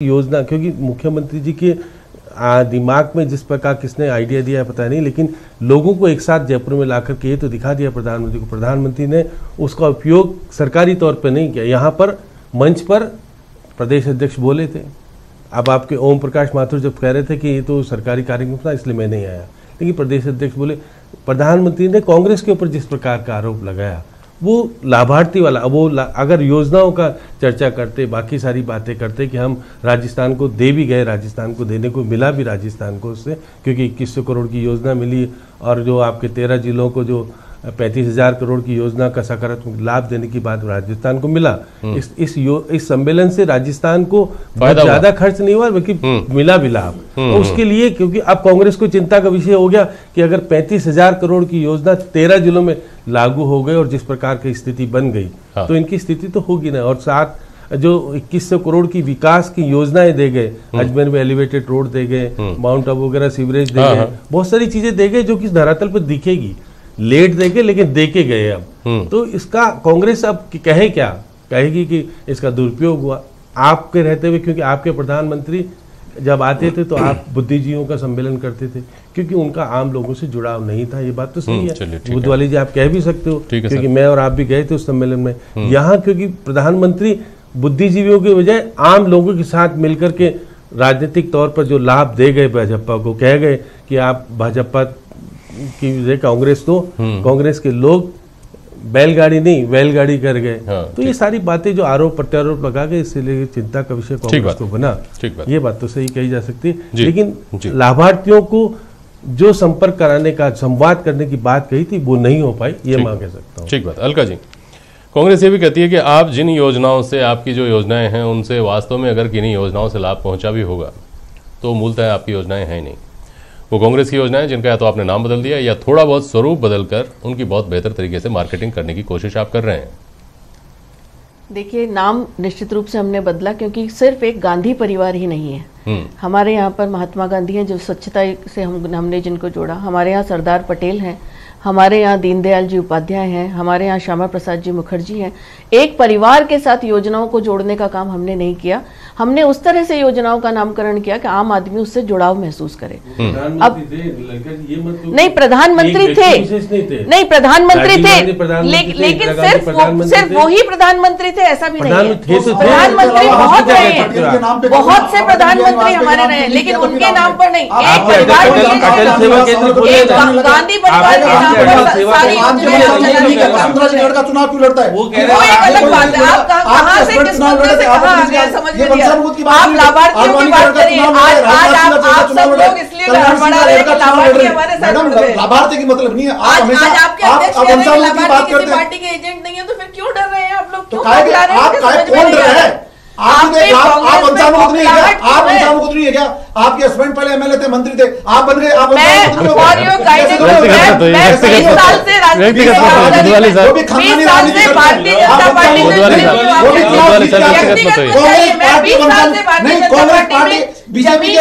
योजना, क्योंकि मुख्यमंत्री जी के दिमाग में जिस प्रकार किसने आइडिया दिया है पता नहीं, लेकिन लोगों को एक साथ जयपुर में लाकर के ये तो दिखा दिया प्रधानमंत्री को। प्रधानमंत्री ने उसका उपयोग सरकारी तौर पर नहीं किया। यहाँ पर मंच पर प्रदेश अध्यक्ष बोले थे, अब आपके ओम प्रकाश माथुर जब कह रहे थे कि ये तो सरकारी कार्यक्रम था इसलिए मैं नहीं आया, लेकिन प्रदेश अध्यक्ष बोले। प्रधानमंत्री ने कांग्रेस के ऊपर जिस प्रकार का आरोप लगाया वो लाभार्थी वाला, वो अगर योजनाओं का चर्चा करते, बाकी सारी बातें करते कि हम राजस्थान को दे भी गए, राजस्थान को देने को मिला भी राजस्थान को उससे, क्योंकि 2100 करोड़ की योजना मिली और जो आपके 13 जिलों को जो 35,000 करोड़ की योजना का सकारात्मक लाभ देने की बात राजस्थान को मिला। इस सम्मेलन से राजस्थान को बहुत ज्यादा खर्च नहीं हुआ बल्कि मिला भी लाभ। तो उसके लिए, क्योंकि अब कांग्रेस को चिंता का विषय हो गया कि अगर 35,000 करोड़ की योजना 13 जिलों में लागू हो गई और जिस प्रकार की स्थिति बन गई तो इनकी स्थिति तो होगी ना। और साथ जो 2100 करोड़ की विकास की योजनाएं दे गए, अजमेर में एलिवेटेड रोड दे गए, माउंट आबू वगैरह सीवरेज दे गए, बहुत सारी चीजें दे गए जो कि धरातल पर दिखेगी, लेट देके लेकिन देके गए। अब तो इसका कांग्रेस अब कहे क्या, कहेगी कि इसका दुरुपयोग हुआ आपके रहते हुए, क्योंकि आपके प्रधानमंत्री जब आते थे तो आप बुद्धिजीवियों का सम्मेलन करते थे, क्योंकि उनका आम लोगों से जुड़ाव नहीं था। ये बात तो सही है, बुद्धवाली जी आप कह भी सकते हो, क्योंकि मैं और आप भी गए थे उस सम्मेलन में। यहाँ क्योंकि प्रधानमंत्री बुद्धिजीवियों के बजाय आम लोगों के साथ मिलकर के राजनीतिक तौर पर जो लाभ दे गए भाजपा को, कह गए कि आप भाजपा की कांग्रेस, तो कांग्रेस के लोग बैलगाड़ी नहीं वेलगाड़ी कर गए। तो ये सारी बातें जो आरोप प्रत्यारोप लगा गए, इसलिए चिंता का विषय कांग्रेस को बना। ये बात तो सही कही जा सकती है, लेकिन लाभार्थियों को जो संपर्क कराने का, संवाद करने की बात कही थी वो नहीं हो पाई, ये मैं कह सकता हूँ। ठीक बात। अलका जी, कांग्रेस ये भी कहती है कि आप जिन योजनाओं से, आपकी जो योजनाएं हैं उनसे वास्तव में अगर किन्हीं योजनाओं से लाभ पहुंचा भी होगा तो मूलतः आपकी योजनाएं हैं नहीं। वो कांग्रेस की योजनाएं जिनका या तो आपने नाम बदल दिया या थोड़ा बहुत स्वरूप बदलकर उनकी बहुत बेहतर तरीके से मार्केटिंग करने की कोशिश आप कर रहे हैं। देखिए, नाम निश्चित रूप से हमने बदला क्योंकि सिर्फ एक गांधी परिवार ही नहीं है। हमारे यहाँ पर महात्मा गांधी हैं जो स्वच्छता से हमने जिनको जोड़ा, हमारे यहाँ सरदार पटेल हैं, हमारे यहाँ दीनदयाल जी उपाध्याय हैं, हमारे यहाँ श्यामा प्रसाद जी मुखर्जी हैं। एक परिवार के साथ योजनाओं को जोड़ने का काम हमने नहीं किया। हमने उस तरह से योजनाओं का नामकरण किया कि आम आदमी उससे जुड़ाव महसूस करे। अब नहीं, प्रधानमंत्री थे, नहीं प्रधानमंत्री थे, लेकिन सिर्फ वही प्रधानमंत्री थे ऐसा भी नहीं है। प्रधानमंत्री बहुत रहे हैं, बहुत से प्रधानमंत्री हमारे रहे हैं, लेकिन उनके नाम पर नहीं। एक परिवार, गांधी परिवार के नाम पर सारी योजनाएं का चुनाव क्यों लड़ता है वो एक अलग बात है। आप कहां से किस मुद्दे से कहां आ गए समझ में नहीं। आप लाभार्थियों की बात करिए। आज आप सब लोग इसलिए हड़बड़ा रहे हैं कि लाभार्थी हमारे साथ जुड़ गए। लाभार्थी की मतलब नहीं है। आज आपके अध्यक्ष कह रहे हैं लाभार्थी किसी पार्टी के एजेंट नहीं है, तो फिर क्यों डर रहे हैं आप लोग? तो कौन डर रहे हैं? आप वंशानुगत नहीं है क्या? आप वंशानुगत नहीं है क्या? आपके हस्बैंड पहले एमएलए थे, मंत्री थे, आप बन गए। आप बीजेपी के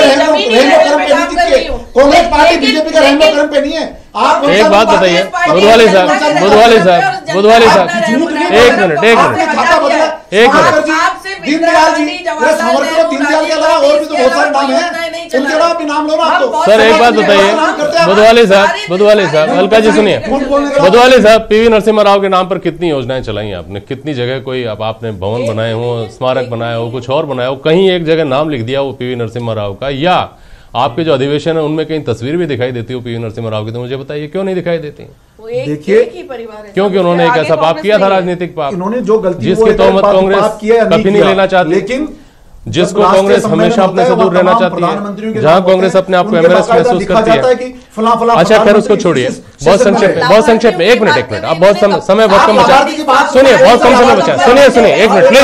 कांग्रेस पार्टी बीजेपी का रहमो करम पे नहीं है। आप एक बात बताइए बुधवाली साहब, एक मिनट दीनदयाल जी, दीनदयाल के अलावा और भी तो बहुत सारे नाम हैं, उनके अलावा भी नाम लो ना आप तो। सर एक बात बताइए बुधवाली साहब, अलका जी सुनिए, बुधवाली साहब, पीवी नरसिम्हा राव के नाम पर कितनी योजनाएं चलाई आपने, कितनी जगह कोई अब आपने भवन बनाए हो, स्मारक बनाया हो, कुछ और बनाया हो, कहीं एक जगह नाम लिख दिया वो पीवी नरसिम्हा राव का, या आपके जो अधिवेशन है उनमें कहीं तस्वीर भी दिखाई देती हो पीवी नरसिम्हा राव की, तो मुझे बताइए क्यों नहीं दिखाई देती? देखिए, क्योंकि उन्होंने एक ऐसा पाप किया था, राजनीतिक पाप, इन्होंने जो गलती जिसकी तोहमत कांग्रेस कभी नहीं लेना चाहती, लेकिन जिसको कांग्रेस हमेशा अपने से दूर रहना चाहती है, जहां कांग्रेस अपने आप को एमएलएस महसूस करती है। अच्छा खैर उसको छोड़िए, बहुत संक्षेप में एक मिनट आप बहुत समय बहुत कम बचा, सुनिए बहुत कम समय बचा, सुनिए एक मिनट प्लीज,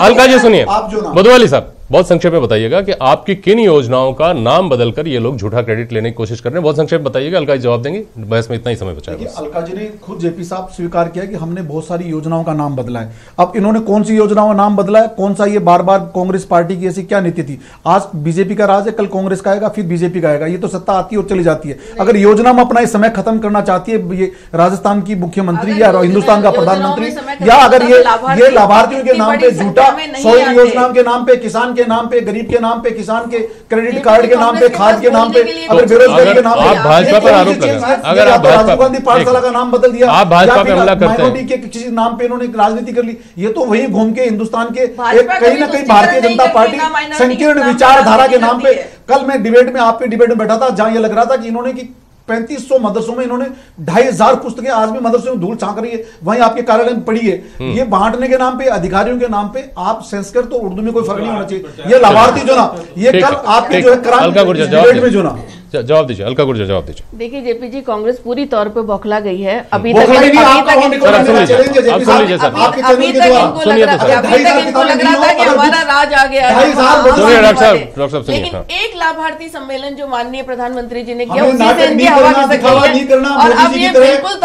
अलका जी सुनिए, बुधवाली साहब बहुत संक्षेप में बताइएगा कि आपकी किन योजनाओं का नाम बदलकर ये लोग झूठा क्रेडिट लेने की कोशिश कर रहे हैं, बहुत संक्षेप बताइएगा। अलका जी जवाब देंगे, बहस में इतना ही समय बचा है। अलका जी ने खुद जेपी साहब स्वीकार किया कि हमने बहुत सारी योजनाओं का नाम बदला है। अब इन्होंने कौन सी योजनाओं का नाम बदला है, कौन सा ये बार बार कांग्रेस पार्टी की ऐसी क्या नीति थी? आज बीजेपी का राज है, कल कांग्रेस का आएगा, फिर बीजेपी का आएगा, ये तो सत्ता आती है और चली जाती है। अगर योजना में अपना समय खत्म करना चाहती है ये राजस्थान की मुख्यमंत्री या हिंदुस्तान का प्रधानमंत्री, या अगर ये लाभार्थियों के नाम पे झूठा, 100 योजनाओं के नाम पे, किसान के के नाम पे, गरीब के नाम पे, किसान के क्रेडिट कार्ड के नाम पे, खाद के नाम पे, अगर बेरोजगारी के नाम पे, आप भाजपा पर आरोप कर रहे हैं, अगर आप राजीव गांधी पाठशाला का नाम बदल दिया, आप भाजपा पे हमला करते हैं, के किसी नाम पे इन्होंने राजनीति कर ली, ये तो वही घूम के हिंदुस्तान के कहीं ना कहीं भारतीय जनता पार्टी संकीर्ण विचारधारा के नाम पे। कल मैं डिबेट में, आपके डिबेट में बैठा था, जहां ये लग रहा था कि इन्होंने की 3500 मदरसों में इन्होंने 2500 पुस्तकें आज भी मदरसों में धूल छांक रही है, वहीं आपके कार्यालय में पड़ी है। ये बांटने के नाम पे, अधिकारियों के नाम पे आप संस्कृत तो उर्दू में कोई फर्क नहीं होना चाहिए। ये लाभार्थी जो ना, ये कल आपके जो है डिबेट में जो ना, जवाब दीजिए, अलका गुर्जर जवाब दीजिए। देखिए जेपी जी, कांग्रेस पूरी तौर पे बौखला गई है। अभी तक आप सुन लीजिए, अभी तक इनको लग रहा था कि हमारा राज आ गया है। डॉक्टर साहब लेकिन एक लाभार्थी सम्मेलन जो माननीय प्रधानमंत्री जी ने किया, उसी से इनकी हवा खिसक गई है। और अब ये बिल्कुल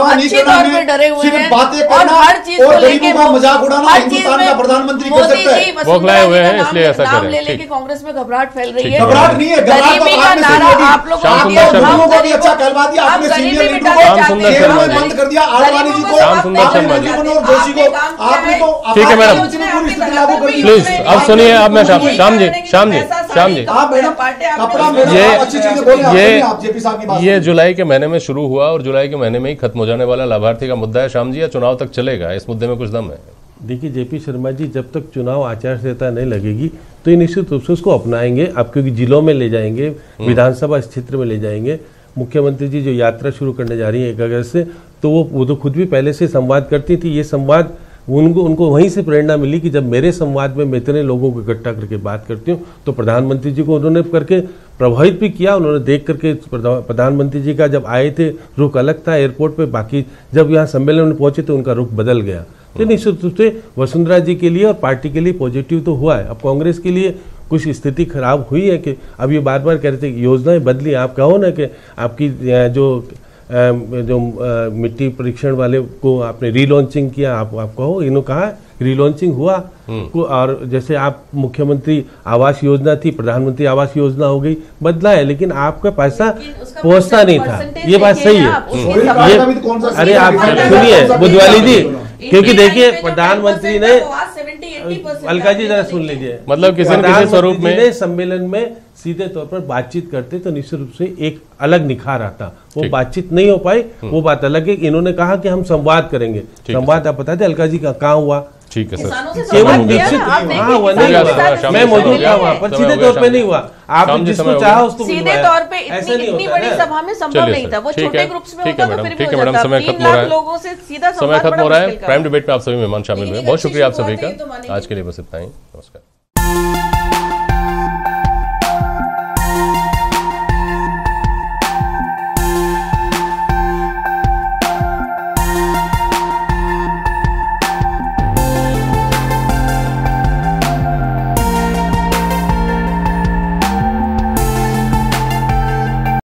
अच्छे तौर पे डरे हुए हैं और हर चीज को लेके हर चीज में प्रधानमंत्री मोदी जी बौखलाए हुए हैं, इसलिए ऐसा नाम कर ले रहे हैं। लेके कांग्रेस में घबराहट फैल रही है। घबराहट नहीं है, गरीबी का नारा आप लोगों को भी अच्छा कहलवा दिया आपने, सीनियर लीडरों को बंद कर दिया, आडवाणी जी को, मनोहर जोशी को, आपने तो ठीक है मैडम, पूरी स्थिति लागू कर दी। प्लीज अब सुनिए, अब मैं श्याम जी आप मैडम कपड़ा अच्छी चीजें बोले आप जेपी साहब की बात। ये जुलाई के महीने में शुरू हुआ और जुलाई के महीने में ही खत्म हो जाने वाला लाभार्थी का मुद्दा है श्याम जी, या चुनाव तक चलेगा? इस मुद्दे में कुछ दम है? देखिए जेपी शर्मा जी, जब तक चुनाव आचार संहिता नहीं लगेगी तो ये निश्चित रूप से उसको अपनाएंगे। आप क्योंकि जिलों में ले जाएंगे, विधानसभा क्षेत्र में ले जाएंगे। मुख्यमंत्री जी जो यात्रा शुरू करने जा रही है 1 अगस्त से, तो वो तो खुद भी पहले से संवाद करती थी। ये संवाद उनको वहीं से प्रेरणा मिली कि जब मेरे संवाद में मैं इतने लोगों को इकट्ठा करके बात करती हूँ, तो प्रधानमंत्री जी को उन्होंने करके प्रभावित भी किया। उन्होंने देख करके प्रधानमंत्री जी का जब आए थे रुख अलग था एयरपोर्ट पे, बाकी जब यहाँ सम्मेलन में पहुंचे तो उनका रुख बदल गया। तो निश्चित रूप से वसुंधरा जी के लिए और पार्टी के लिए पॉजिटिव तो हुआ है। अब कांग्रेस के लिए कुछ स्थिति खराब हुई है कि अब ये बार बार कह रहे थे कि योजनाएं बदली। आप कहो ना कि आपकी जो मिट्टी परीक्षण वाले को आपने रीलॉन्चिंग किया, आप कहो, इन्होंने कहा रीलॉन्चिंग हुआ। और जैसे आप मुख्यमंत्री आवास योजना थी, प्रधानमंत्री आवास योजना हो गई, बदला है, लेकिन आपका पैसा पहुंचता नहीं था। ये बात सही है। ये अरे आप सुनिए बुधवाली जी, क्योंकि देखिए प्रधानमंत्री ने, अलका जी जरा सुन लीजिए, मतलब किसी न किसी स्वरूप में सम्मेलन में सीधे तौर पर बातचीत करते तो निश्चित रूप से एक अलग निखार आता। वो बातचीत नहीं हो पाई, वो बात अलग है। इन्होंने कहा कि हम संवाद करेंगे। संवाद आप बताते अलका जी का कहाँ हुआ? ठीक है सर, केवल निश्चित हुआ नहीं हुआ, मैं मौजूद था वहाँ पर, सीधे तौर पे नहीं हुआ। आपने जिसको चाहा उसको सीधे तौर पे इतनी बड़ी सभा में संभव नहीं था। वो छोटे ग्रुप्स में होता तो फिर भी हो जाता। समय खत्म हो रहा है, लोगों से सीधा समय खत्म हो रहा है। प्राइम डिबेट में आप सभी मेहमान शामिल हुए, बहुत शुक्रिया आप सभी का। आज के लिए बस इतना ही, नमस्कार।